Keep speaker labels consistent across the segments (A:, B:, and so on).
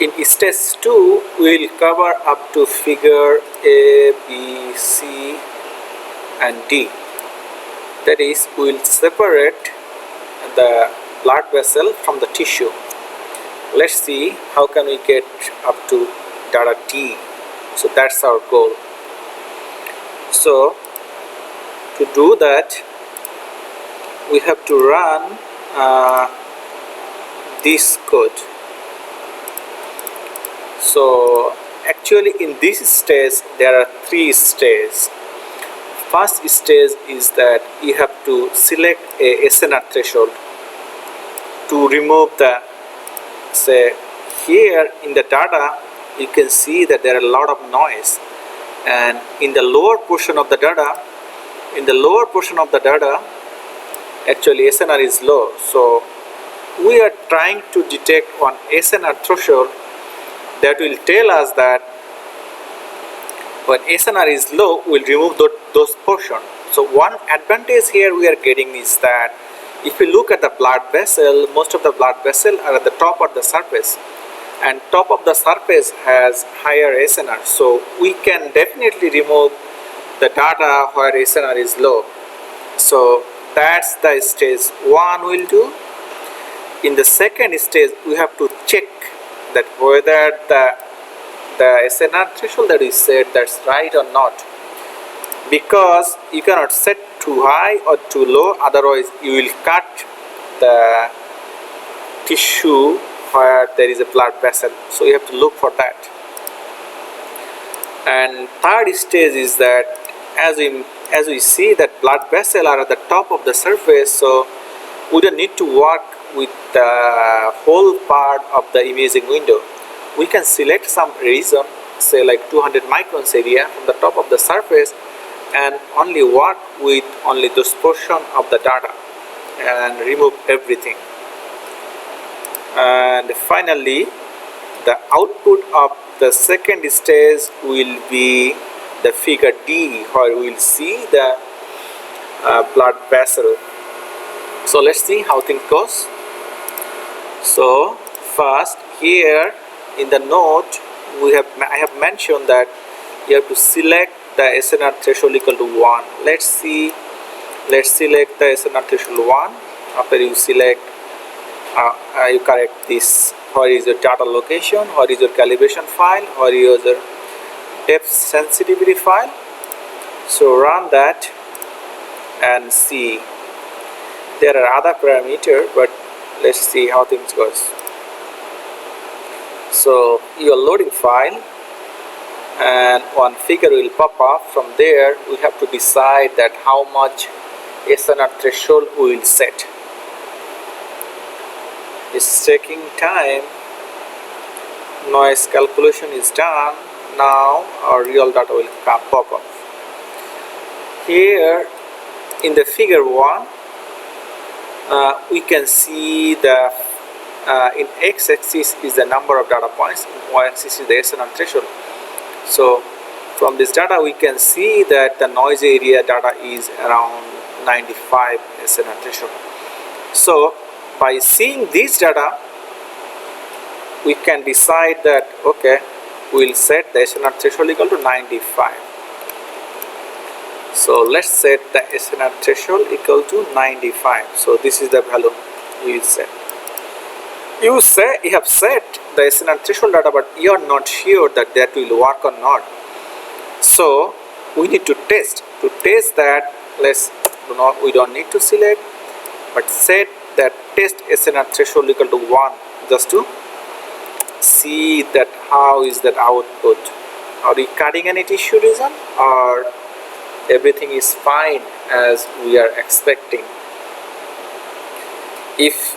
A: In stage 2, we will cover up to figure A, B, C and D. That is, we will separate the blood vessel from the tissue. Let's see how can we get up to data D. So that's our goal. So to do that, we have to run this code. So actually in this stage there are 3 stages. First stage is that you have to select a SNR threshold to remove the, say here in the data you can see that there are a lot of noise, and in the lower portion of the data, actually SNR is low. So we are trying to detect one SNR threshold that will tell us that when SNR is low, we'll remove those portions. So one advantage here we are getting is that if you look at the blood vessel, most of the blood vessels are at the top of the surface, and top of the surface has higher SNR. So we can definitely remove the data where SNR is low. So that's the stage 1 we'll do. In the second stage, we have to check that whether the SNR threshold that is set, that's right or not, because you cannot set too high or too low, otherwise you will cut the tissue where there is a blood vessel. So you have to look for that. And third stage is that as we see that blood vessels are at the top of the surface, so we don't need to work with the whole part of the imaging window. We can select some region, say like 200 microns area from the top of the surface, and only work with only those portion of the data and remove everything. And finally, the output of the second stage will be the figure D, where we will see the blood vessel. So let's see how things goes. So first, here in the note I have mentioned that you have to select the SNR threshold equal to 1. Let's select the SNR threshold 1. After you select, you correct this. Where is your data location? Where is your calibration file? Where is your depth sensitivity file? So run that and see. There are other parameters, but let's see how things goes. So your loading file, and one figure will pop up. From there we have to decide that how much SNR threshold we will set. It's taking time. Noise calculation is done. Now our real data will pop up. Here in the figure 1, we can see the in x-axis is the number of data points, in y-axis is the SNR threshold. So from this data we can see that the noise area data is around 95 SNR threshold. So by seeing this data, we can decide that okay, we will set the SNR threshold equal to 95. So let's set the SNR threshold equal to 95. So this is the value we will set. You have set the SNR threshold data, but you are not sure that will work or not. So we need to test. To test that, we don't need to select, but set that test SNR threshold equal to 1, just to see that how is that output. Are we cutting any tissue region, or everything is fine as we are expecting? If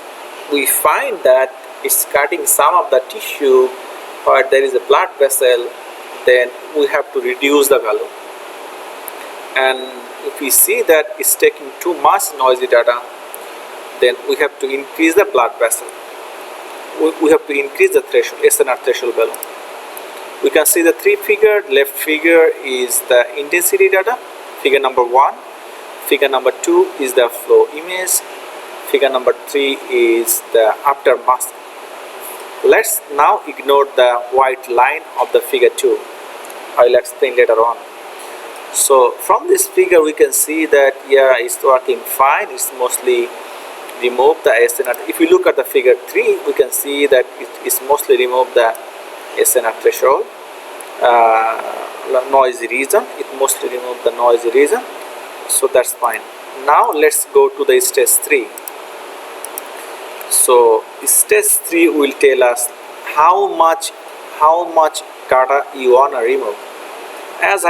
A: we find that it's cutting some of the tissue where there is a blood vessel, then we have to reduce the value. And if we see that it's taking too much noisy data, then we have to increase the blood vessel. We have to increase the threshold, SNR threshold value. We can see the 3 figure. Left figure is the intensity data, figure number 1. Figure number 2 is the flow image. Figure number 3 is the after mask. Let's now ignore the white line of the figure 2. I will explain later on. So from this figure we can see that it's working fine. It's mostly removed the SNR. If you look at the figure 3, we can see that it is mostly removed the SNR threshold, noisy region. It mostly removed the noisy region, so that's fine. Now let's go to the stage 3. So stage 3 will tell us how much data you wanna remove. As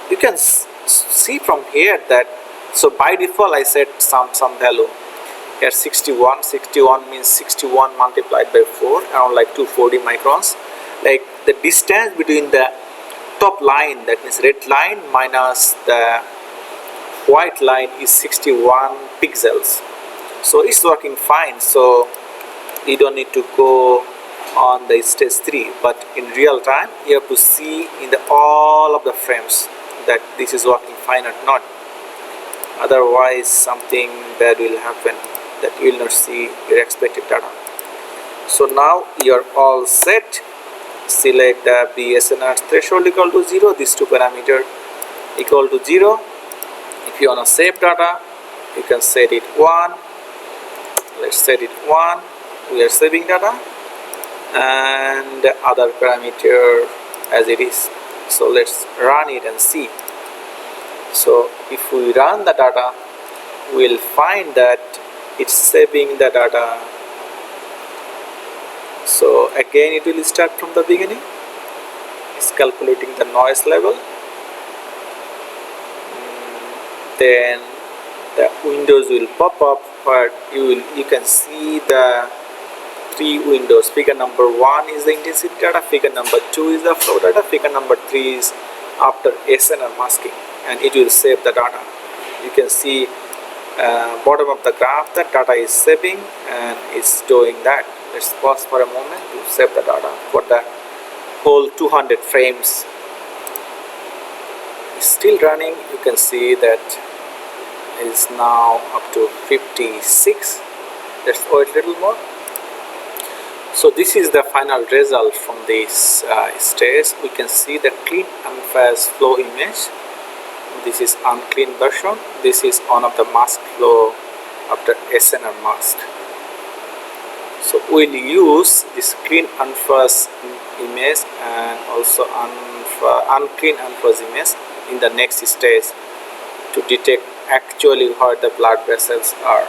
A: you can see from here that, so by default I set some value here. 61 means 61 multiplied by 4, around like 240 microns. Like the distance between the top line, that means red line, minus the white line is 61 pixels. So it's working fine, so you don't need to go on the stage 3, but in real time you have to see in the all of the frames that this is working fine or not. Otherwise something bad will happen, that you will not see your expected data. So now you're all set. Select the BSNR threshold equal to 0, these two parameters equal to 0. If you want to save data, you can set it 1. Let's set it 1. We are saving data, and the other parameter as it is. So let's run it and see. So if we run the data, we'll find that it's saving the data. So again it will start from the beginning. It's calculating the noise level. Then the windows will pop up, but you can see the 3 windows. Figure number 1 is the intensity data, figure number 2 is the flow data, figure number 3 is after SNR masking, and it will save the data. You can see bottom of the graph that data is saving, and it's doing that. Let's pause for a moment to save the data for the whole 200 frames. It's still running. You can see that it is now up to 56. Let's wait a little more. So this is the final result from this stage. We can see the clean unfazed flow image. This is unclean version. This is one of the mask flow after SNR mask. So we'll use this clean unfazed image and also unclean unfazed image in the next stage to detect actually where the blood vessels are.